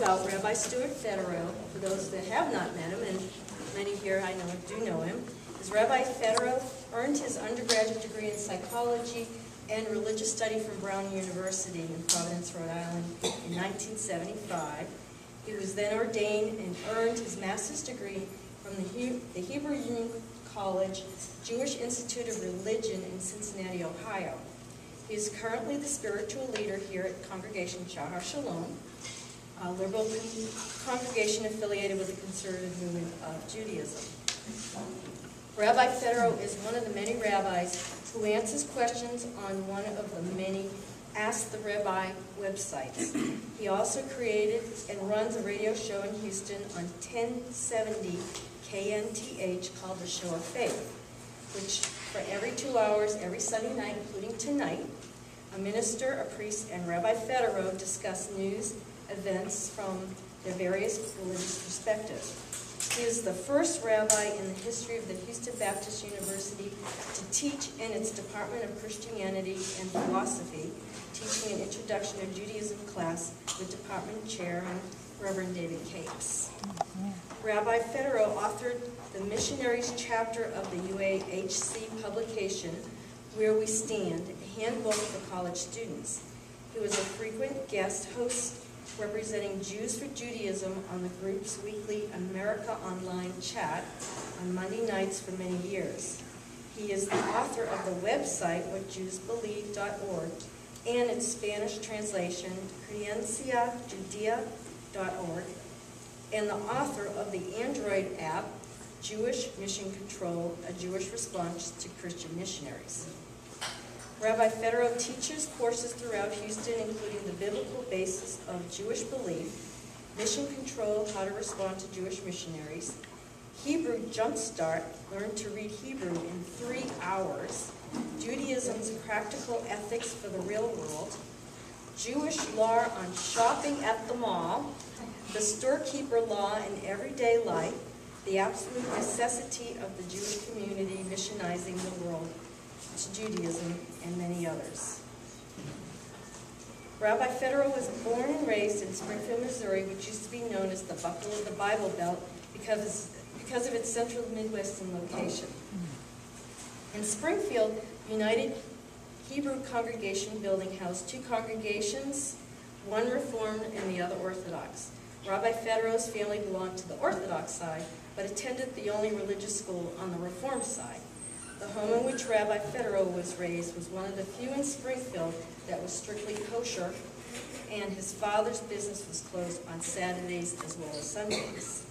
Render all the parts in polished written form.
about Rabbi Stuart Federow, for those that have not met him, and many here I know do know him, is Rabbi Federow earned his undergraduate degree in psychology and religious study from Brown University in Providence, Rhode Island in 1975. He was then ordained and earned his master's degree from the Hebrew Union College Jewish Institute of Religion in Cincinnati, Ohio. He is currently the spiritual leader here at Congregation Shahar Shalom, a liberal congregation affiliated with the conservative movement of Judaism. Rabbi Federow is one of the many rabbis who answers questions on one of the many Ask the Rabbi websites. He also created and runs a radio show in Houston on 1070 KNTH called The Show of Faith, which for every 2 hours, every Sunday night, including tonight, a minister, a priest, and Rabbi Federow discuss news, events from their various religious perspectives. He is the first rabbi in the history of the Houston Baptist University to teach in its Department of Christianity and Philosophy, teaching an Introduction to Judaism class with Department Chairman Reverend David Capes. Rabbi Federow authored the Missionaries chapter of the UAHC publication, Where We Stand, a handbook for college students. He was a frequent guest host representing Jews for Judaism on the group's weekly America Online chat on Monday nights for many years. He is the author of the website whatjewsbelieve.org and its Spanish translation, creenciajudea.org, and the author of the Android app, Jewish Mission Control, a Jewish response to Christian missionaries. Rabbi Federow teaches courses throughout Houston, including the biblical basis of Jewish belief, Mission Control, how to respond to Jewish missionaries, Hebrew Jumpstart, learn to read Hebrew in 3 hours, Judaism's practical ethics for the real world, Jewish law on shopping at the mall, the storekeeper law in everyday life, the absolute necessity of the Jewish community missionizing the world to Judaism, and many others. Rabbi Federow was born and raised in Springfield, Missouri, which used to be known as the Buckle of the Bible Belt because of its central Midwestern location. In Springfield, United Hebrew Congregation building housed 2 congregations, one Reformed and the other Orthodox. Rabbi Federow's family belonged to the Orthodox side, but attended the only religious school on the Reformed side. The home in which Rabbi Federow was raised was one of the few in Springfield that was strictly kosher, and his father's business was closed on Saturdays as well as Sundays.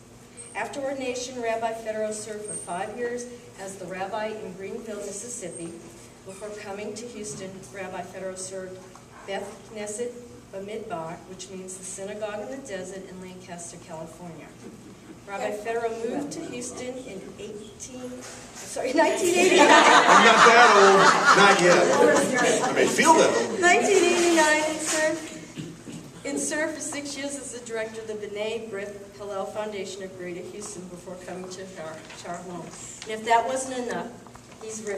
After ordination, Rabbi Federow served for 5 years as the rabbi in Greenville, Mississippi. Before coming to Houston, Rabbi Federow served Beth Knesset Bamidbar, which means the synagogue in the desert, in Lancaster, California. Rabbi Federow moved to Houston in 1989. I'm not that old. Not yet. I may feel that old. 1989 and served for 6 years as the director of the B'nai B'rith Hillel Foundation of Greater Houston before coming to Shahar Shalom. And if that wasn't enough, he's written